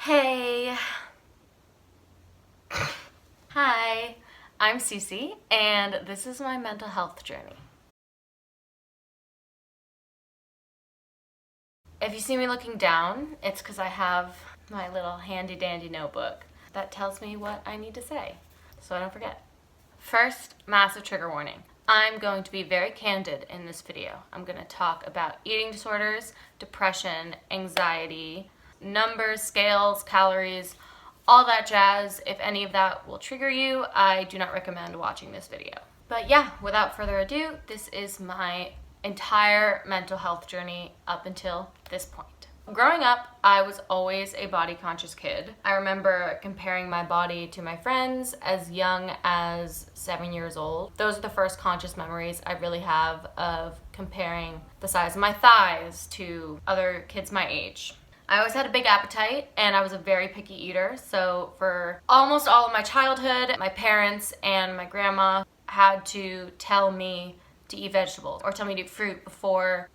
Hey. Hi, I'm Cece, and this is my mental health journey. If you see me looking down, it's because I have my little handy dandy notebook that tells me what I need to say, so I don't forget. First, massive trigger warning. I'm going to be very candid in this video. I'm going to talk about eating disorders, depression, anxiety, numbers, scales, calories, all that jazz. If any of that will trigger you, I do not recommend watching this video. But yeah, without further ado, this is my entire mental health journey up until this point. Growing up, I was always a body conscious kid. I remember comparing my body to my friends as young as 7 years old. Those are the first conscious memories I really have of comparing the size of my thighs to other kids my age. I always had a big appetite and I was a very picky eater, so for almost all of my childhood, my parents and my grandma had to tell me to eat vegetables or tell me to eat fruit before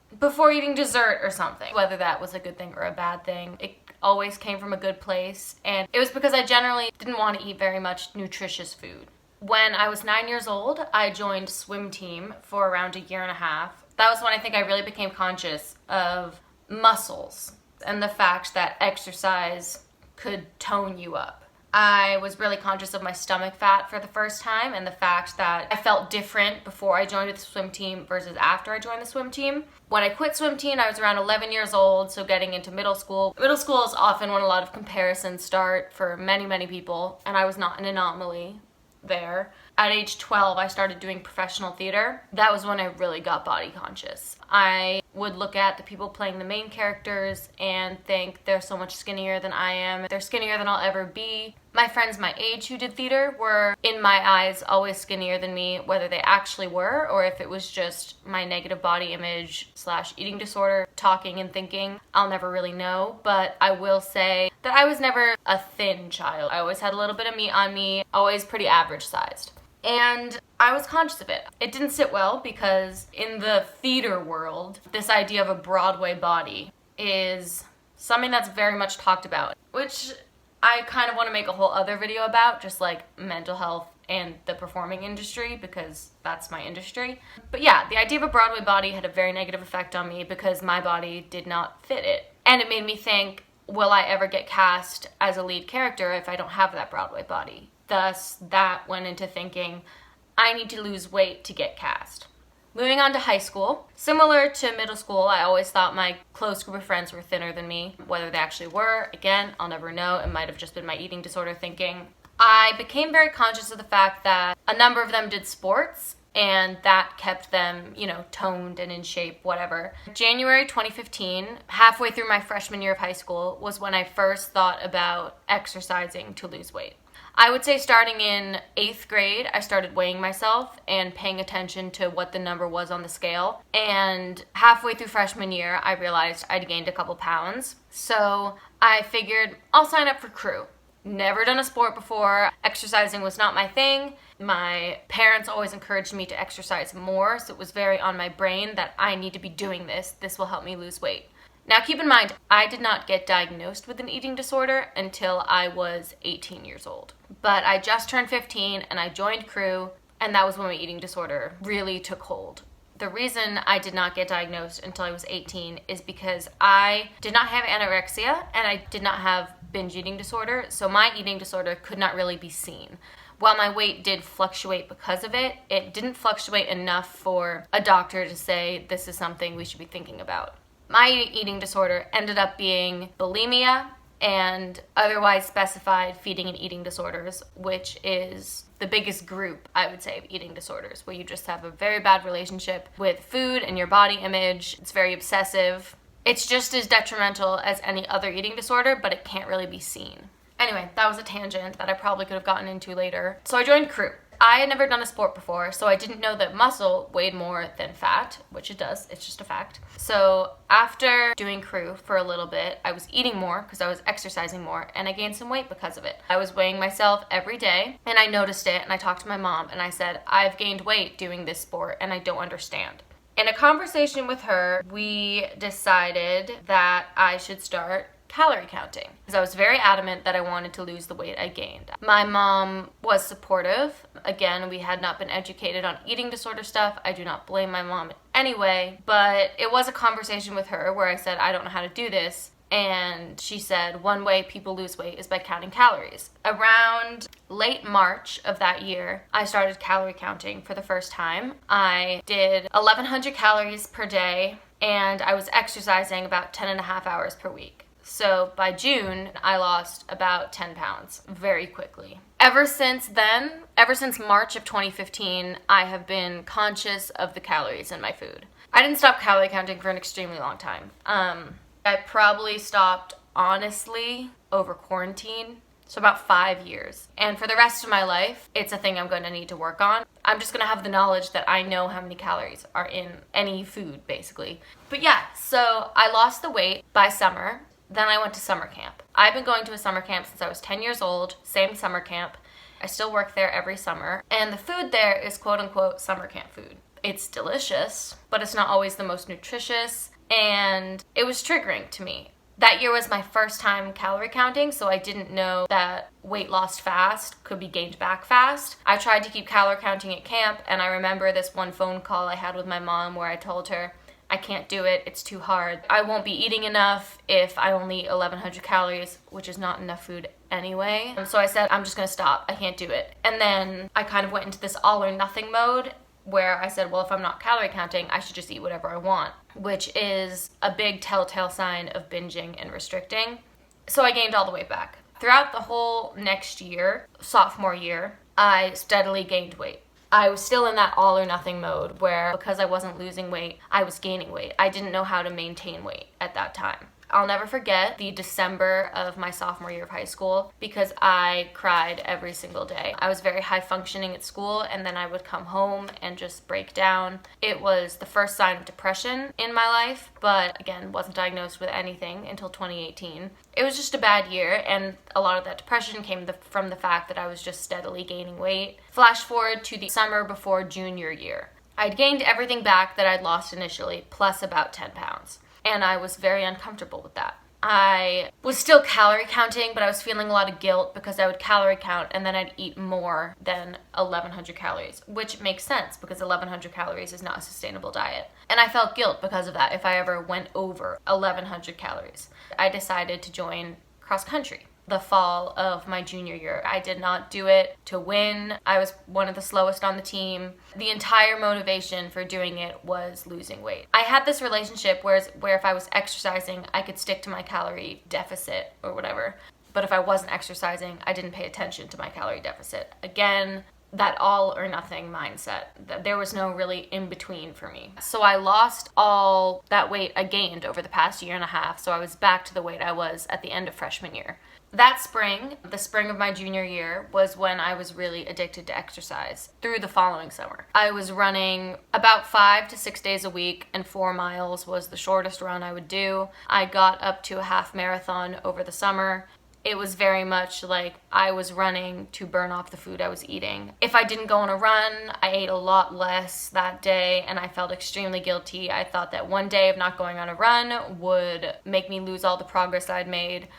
eating dessert or something. Whether that was a good thing or a bad thing, it always came from a good place, and it was because I generally didn't want to eat very much nutritious food. When I was 9 years old, I joined swim team for around a year and a half. That was when I think I really became conscious of muscles and the fact that exercise could tone you up. I was really conscious of my stomach fat for the first time and the fact that I felt different before I joined the swim team versus after I joined the swim team. When I quit swim team, I was around 11 years old, so getting into middle school. Middle school is often when a lot of comparisons start for many, many people, and I was not an anomaly there. At age 12, I started doing professional theater. That was when I really got body conscious. I would look at the people playing the main characters and think they're so much skinnier than I am. They're skinnier than I'll ever be. My friends my age who did theater were, in my eyes, always skinnier than me, whether they actually were or if it was just my negative body image / eating disorder talking and thinking. I'll never really know, but I will say that I was never a thin child. I always had a little bit of meat on me, always pretty average sized. And I was conscious of it. It didn't sit well because in the theater world, this idea of a Broadway body is something that's very much talked about, which I kind of want to make a whole other video about, just like mental health and the performing industry, because that's my industry. But yeah, the idea of a Broadway body had a very negative effect on me because my body did not fit it. And it made me think, will I ever get cast as a lead character if I don't have that Broadway body? Thus, that went into thinking, I need to lose weight to get cast. Moving on to high school. Similar to middle school, I always thought my close group of friends were thinner than me. Whether they actually were, again, I'll never know. It might have just been my eating disorder thinking. I became very conscious of the fact that a number of them did sports, and that kept them, toned and in shape, whatever. January 2015, halfway through my freshman year of high school, was when I first thought about exercising to lose weight. I would say starting in 8th grade, I started weighing myself and paying attention to what the number was on the scale. And halfway through freshman year, I realized I'd gained a couple pounds. So I figured I'll sign up for crew. Never done a sport before. Exercising was not my thing. My parents always encouraged me to exercise more, so it was very on my brain that I need to be doing this. This will help me lose weight. Now keep in mind, I did not get diagnosed with an eating disorder until I was 18 years old. But I just turned 15 and I joined crew, and that was when my eating disorder really took hold. The reason I did not get diagnosed until I was 18 is because I did not have anorexia and I did not have binge eating disorder, so my eating disorder could not really be seen. While my weight did fluctuate because of it, it didn't fluctuate enough for a doctor to say this is something we should be thinking about. My eating disorder ended up being bulimia and otherwise specified feeding and eating disorders, which is the biggest group, I would say, of eating disorders, where you just have a very bad relationship with food and your body image. It's very obsessive. It's just as detrimental as any other eating disorder, but it can't really be seen. Anyway, that was a tangent that I probably could have gotten into later. So I joined crew. I had never done a sport before, so I didn't know that muscle weighed more than fat, which it does, it's just a fact. So after doing crew for a little bit, I was eating more because I was exercising more, and I gained some weight because of it. I was weighing myself every day, and I noticed it, and I talked to my mom, and I said, I've gained weight doing this sport, and I don't understand. In a conversation with her, we decided that I should start calorie counting because I was very adamant that I wanted to lose the weight I gained. My mom was supportive. Again, we had not been educated on eating disorder stuff. I do not blame my mom in any way, but it was a conversation with her where I said, I don't know how to do this. And she said, one way people lose weight is by counting calories. Around late March of that year, I started calorie counting for the first time. I did 1,100 calories per day, and I was exercising about 10 and a half hours per week. So by June, I lost about 10 pounds very quickly. Ever since then, ever since March of 2015, I have been conscious of the calories in my food. I didn't stop calorie counting for an extremely long time. I probably stopped, honestly, over quarantine, so about 5 years. And for the rest of my life, it's a thing I'm going to need to work on. I'm just going to have the knowledge that I know how many calories are in any food, basically. But yeah, so I lost the weight by summer. Then I went to summer camp. I've been going to a summer camp since I was 10 years old, same summer camp. I still work there every summer. And the food there is quote-unquote summer camp food. It's delicious, but it's not always the most nutritious. And it was triggering to me. That year was my first time calorie counting, so I didn't know that weight lost fast could be gained back fast. I tried to keep calorie counting at camp, and I remember this one phone call I had with my mom where I told her, I can't do it, it's too hard. I won't be eating enough if I only eat 1,100 calories, which is not enough food anyway. So I said, I'm just gonna stop, I can't do it. And then I kind of went into this all or nothing mode, where I said, well, if I'm not calorie counting, I should just eat whatever I want, which is a big telltale sign of binging and restricting. So I gained all the weight back. Throughout the whole next year, sophomore year, I steadily gained weight. I was still in that all or nothing mode where because I wasn't losing weight, I was gaining weight. I didn't know how to maintain weight at that time. I'll never forget the December of my sophomore year of high school because I cried every single day. I was very high functioning at school, and then I would come home and just break down. It was the first sign of depression in my life, but again, wasn't diagnosed with anything until 2018. It was just a bad year, and a lot of that depression came from the fact that I was just steadily gaining weight. Flash forward to the summer before junior year. I'd gained everything back that I'd lost initially, plus about 10 pounds. And I was very uncomfortable with that. I was still calorie counting, but I was feeling a lot of guilt because I would calorie count and then I'd eat more than 1,100 calories, which makes sense because 1,100 calories is not a sustainable diet. And I felt guilt because of that if I ever went over 1,100 calories. I decided to join cross country the fall of my junior year. I did not do it to win. I was one of the slowest on the team. The entire motivation for doing it was losing weight. I had this relationship where if I was exercising, I could stick to my calorie deficit or whatever. But if I wasn't exercising, I didn't pay attention to my calorie deficit. Again, that all or nothing mindset. There was no really in between for me. So I lost all that weight I gained over the past year and a half. So I was back to the weight I was at the end of freshman year. That spring, the spring of my junior year, was when I was really addicted to exercise through the following summer. I was running about 5 to 6 days a week, and 4 miles was the shortest run I would do. I got up to a half marathon over the summer. It was very much like I was running to burn off the food I was eating. If I didn't go on a run, I ate a lot less that day, and I felt extremely guilty. I thought that one day of not going on a run would make me lose all the progress I'd made.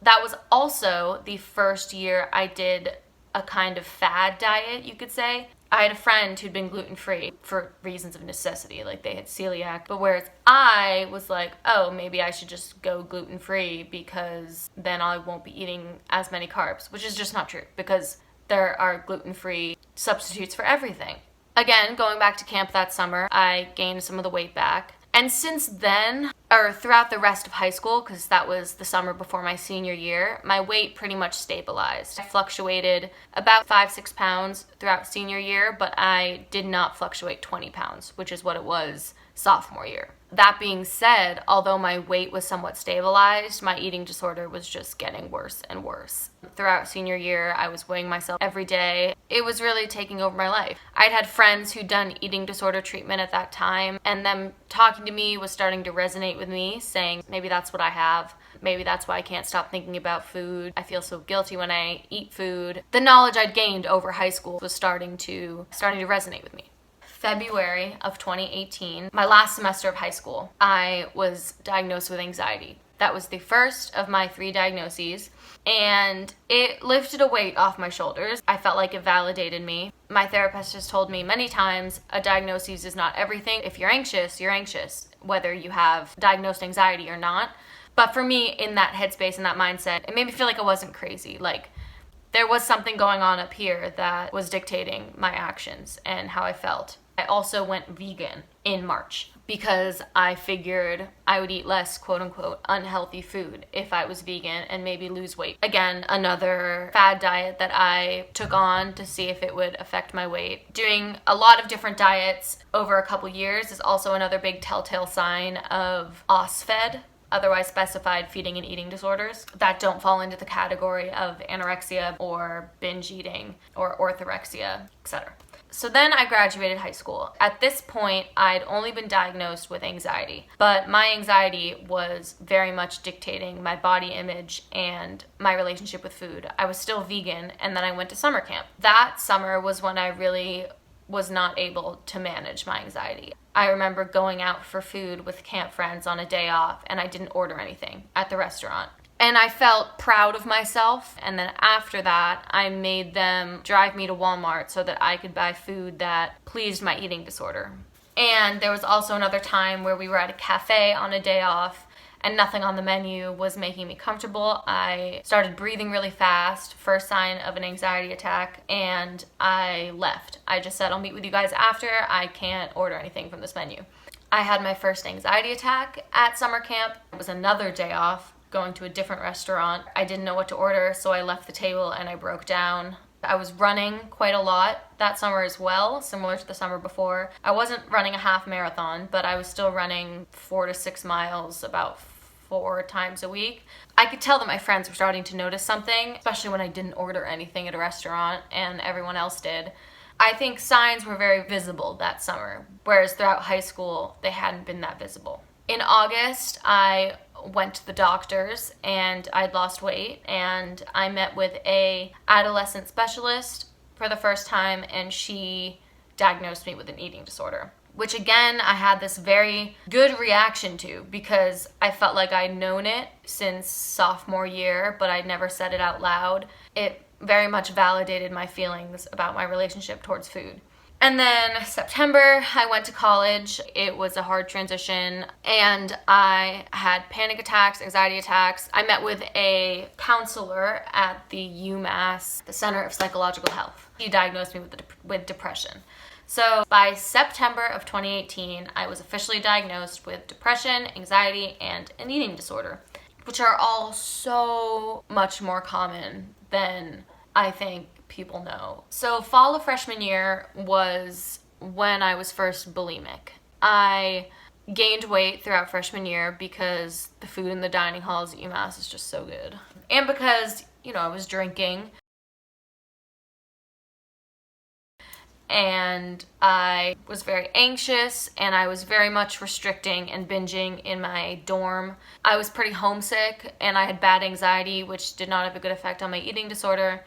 That was also the first year I did a kind of fad diet, you could say. I had a friend who'd been gluten-free for reasons of necessity, like they had celiac. But whereas I was like, oh, maybe I should just go gluten-free because then I won't be eating as many carbs, which is just not true because there are gluten-free substitutes for everything. Again, going back to camp that summer, I gained some of the weight back. And since then, or throughout the rest of high school, because that was the summer before my senior year, my weight pretty much stabilized. I fluctuated about 5-6 pounds throughout senior year, but I did not fluctuate 20 pounds, which is what it was sophomore year. That being said, although my weight was somewhat stabilized, my eating disorder was just getting worse and worse. Throughout senior year, I was weighing myself every day. It was really taking over my life. I'd had friends who'd done eating disorder treatment at that time, and them talking to me was starting to resonate with me, saying, maybe that's what I have. Maybe that's why I can't stop thinking about food. I feel so guilty when I eat food. The knowledge I'd gained over high school was starting to resonate with me. February of 2018, my last semester of high school, I was diagnosed with anxiety. That was the first of my 3 diagnoses, and it lifted a weight off my shoulders. I felt like it validated me. My therapist has told me many times a diagnosis is not everything. If you're anxious, whether you have diagnosed anxiety or not. But for me, in that headspace and that mindset, it made me feel like I wasn't crazy. Like, there was something going on up here that was dictating my actions and how I felt. I also went vegan in March because I figured I would eat less quote unquote unhealthy food if I was vegan and maybe lose weight. Again, another fad diet that I took on to see if it would affect my weight. Doing a lot of different diets over a couple years is also another big telltale sign of OSFED, otherwise specified feeding and eating disorders, that don't fall into the category of anorexia or binge eating or orthorexia, etc. So then I graduated high school. At this point, I'd only been diagnosed with anxiety, but my anxiety was very much dictating my body image and my relationship with food. I was still vegan, and then I went to summer camp. That summer was when I really was not able to manage my anxiety. I remember going out for food with camp friends on a day off, and I didn't order anything at the restaurant. And I felt proud of myself, and then after that, I made them drive me to Walmart so that I could buy food that pleased my eating disorder. And there was also another time where we were at a cafe on a day off, and nothing on the menu was making me comfortable. I started breathing really fast, first sign of an anxiety attack, and I left. I just said, I'll meet with you guys after. I can't order anything from this menu. I had my first anxiety attack at summer camp. It was another day off, going to a different restaurant. I didn't know what to order, so I left the table and I broke down. I was running quite a lot that summer as well, similar to the summer before. I wasn't running a half marathon, but I was still running 4 to 6 miles about 4 times a week. I could tell that my friends were starting to notice something, especially when I didn't order anything at a restaurant and everyone else did. I think signs were very visible that summer, whereas throughout high school, they hadn't been that visible. In August, I went to the doctors and I'd lost weight, and I met with a adolescent specialist for the first time, and she diagnosed me with an eating disorder, which again, I had this very good reaction to because I felt like I'd known it since sophomore year, but I'd never said it out loud. It very much validated my feelings about my relationship towards food. And then September, I went to college. It was a hard transition, and I had panic attacks, anxiety attacks. I met with a counselor at the UMass, the Center of Psychological Health. He diagnosed me with depression. So by September of 2018, I was officially diagnosed with depression, anxiety, and an eating disorder, which are all so much more common than I think people know. So fall of freshman year was when I was first bulimic. I gained weight throughout freshman year because the food in the dining halls at UMass is just so good. And because, I was drinking. And I was very anxious, and I was very much restricting and binging in my dorm. I was pretty homesick, and I had bad anxiety, which did not have a good effect on my eating disorder.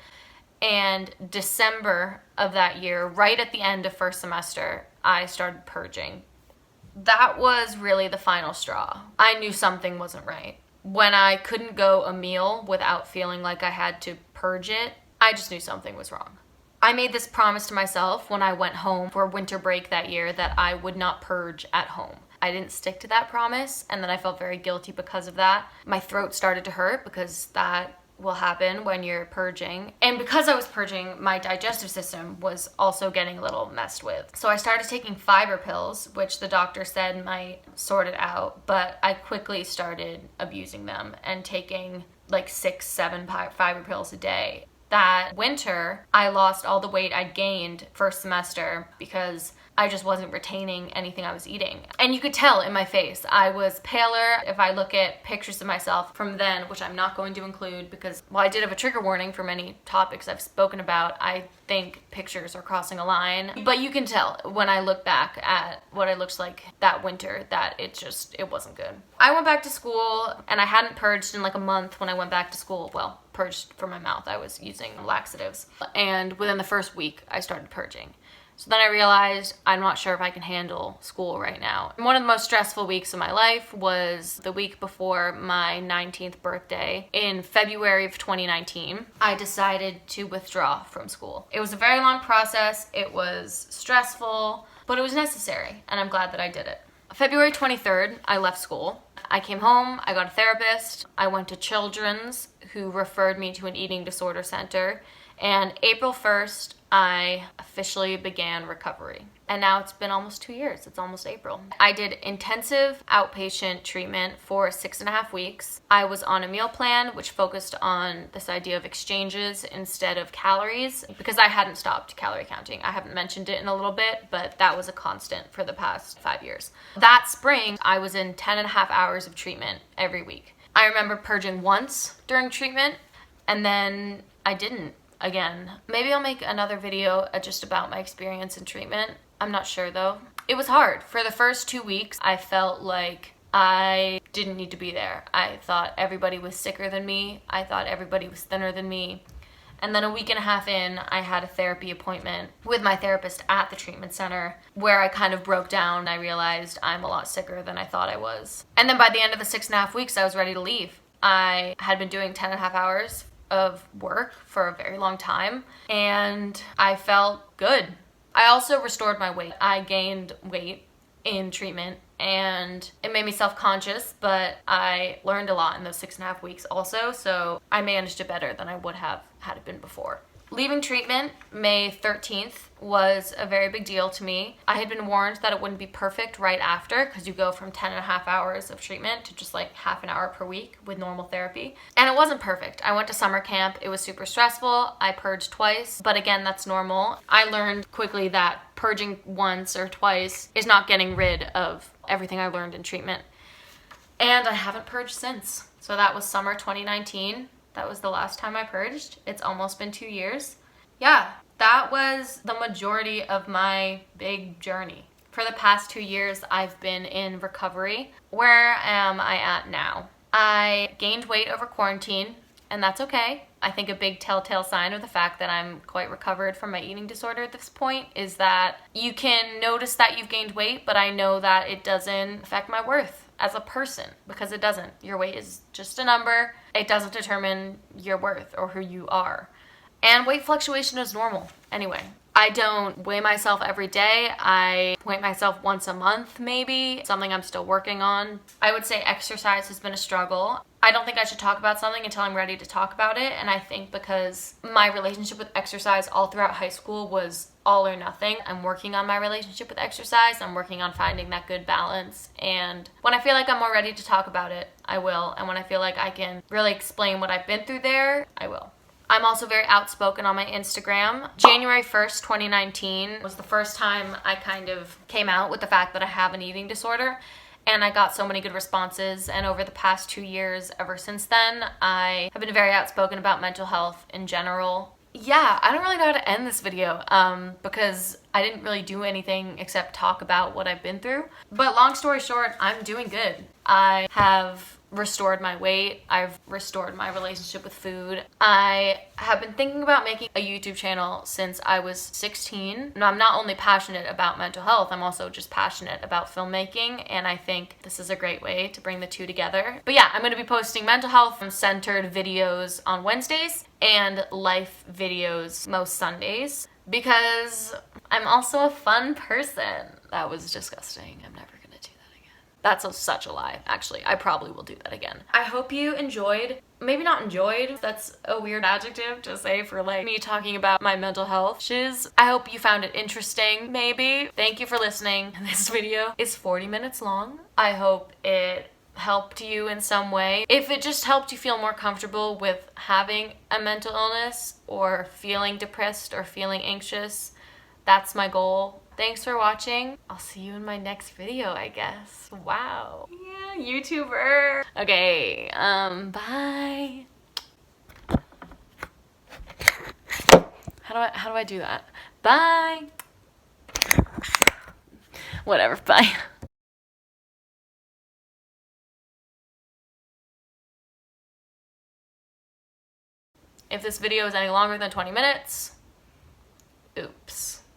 And December of that year, right at the end of first semester, I started purging. That was really the final straw. I knew something wasn't right. When I couldn't go a meal without feeling like I had to purge it, I just knew something was wrong. I made this promise to myself when I went home for winter break that year that I would not purge at home. I didn't stick to that promise, and then I felt very guilty because of that. My throat started to hurt because that will happen when you're purging. And because I was purging, my digestive system was also getting a little messed with. So I started taking fiber pills, which the doctor said might sort it out, but I quickly started abusing them and taking like 6-7 fiber pills a day. That winter, I lost all the weight I'd gained first semester because I just wasn't retaining anything I was eating. And you could tell in my face. I was paler. If I look at pictures of myself from then, which I'm not going to include because, while I did have a trigger warning for many topics I've spoken about, I think pictures are crossing a line. But you can tell when I look back at what I looked like that winter that it wasn't good. I went back to school, and I hadn't purged in like a month when I went back to school. Well, purged for my mouth. I was using laxatives. And within the first week, I started purging. So then I realized I'm not sure if I can handle school right now. And one of the most stressful weeks of my life was the week before my 19th birthday in February of 2019. I decided to withdraw from school. It was a very long process. It was stressful, but it was necessary, and I'm glad that I did it. February 23rd, I left school. I came home, I got a therapist, I went to Children's, who referred me to an eating disorder center, and April 1st, I officially began recovery. And now it's been almost 2 years. It's almost April. I did intensive outpatient treatment for 6.5 weeks. I was on a meal plan, which focused on this idea of exchanges instead of calories, because I hadn't stopped calorie counting. I haven't mentioned it in a little bit, but that was a constant for the past 5 years. That spring, I was in 10.5 hours of treatment every week. I remember purging once during treatment, and then I didn't again. Maybe I'll make another video just about my experience in treatment. I'm not sure though. It was hard. For the first 2 weeks, I felt like I didn't need to be there. I thought everybody was sicker than me. I thought everybody was thinner than me. And then a week and a half in, I had a therapy appointment with my therapist at the treatment center where I kind of broke down. I realized I'm a lot sicker than I thought I was. And then by the end of the 6.5 weeks, I was ready to leave. I had been doing 10.5 hours of work for a very long time, and I felt good. I also restored my weight. I gained weight in treatment, and it made me self-conscious, but I learned a lot in those 6.5 weeks also, so I managed it better than I would have had it been before. Leaving treatment, May 13th, was a very big deal to me. I had been warned that it wouldn't be perfect right after, because you go from 10.5 hours of treatment to just like half an hour per week with normal therapy. And it wasn't perfect. I went to summer camp. It was super stressful. I purged twice, but again, that's normal. I learned quickly that purging once or twice is not getting rid of everything I learned in treatment. And I haven't purged since. So that was summer 2019. That was the last time I purged. It's almost been 2 years. Yeah, that was the majority of my big journey. For the past 2 years, I've been in recovery. Where am I at now? I gained weight over quarantine, and that's okay. I think a big telltale sign of the fact that I'm quite recovered from my eating disorder at this point is that you can notice that you've gained weight, but I know that it doesn't affect my worth as a person, because it doesn't. Your weight is just a number. It doesn't determine your worth or who you are. And weight fluctuation is normal anyway. I don't weigh myself every day. I weigh myself once a month, maybe. Something I'm still working on. I would say exercise has been a struggle. I don't think I should talk about something until I'm ready to talk about it. And I think because my relationship with exercise all throughout high school was all or nothing, I'm working on my relationship with exercise. I'm working on finding that good balance. And when I feel like I'm more ready to talk about it, I will. And when I feel like I can really explain what I've been through there, I will. I'm also very outspoken on my Instagram. January 1st, 2019 was the first time I kind of came out with the fact that I have an eating disorder, and I got so many good responses. And over the past 2 years, ever since then, I have been very outspoken about mental health in general. Yeah, I don't really know how to end this video because I didn't really do anything except talk about what I've been through. But long story short, I'm doing good. I have restored my weight. I've restored my relationship with food. I have been thinking about making a YouTube channel since I was 16. And I'm not only passionate about mental health, I'm also just passionate about filmmaking, and I think this is a great way to bring the two together. But yeah, I'm going to be posting mental health centered videos on Wednesdays and life videos most Sundays, because I'm also a fun person. That was disgusting. I'm never gonna do that again. That's such a lie. Actually, I probably will do that again. I hope you enjoyed. Maybe not enjoyed. That's a weird adjective to say for like me talking about my mental health shiz. I hope you found it interesting, maybe. Thank you for listening. This video is 40 minutes long. I hope it helped you in some way. If it just helped you feel more comfortable with having a mental illness or feeling depressed or feeling anxious, that's my goal. Thanks for watching. I'll see you in my next video, I guess. Wow. Yeah, YouTuber. Okay, bye. How do I do that? Bye. Whatever, bye. If this video is any longer than 20 minutes, oops.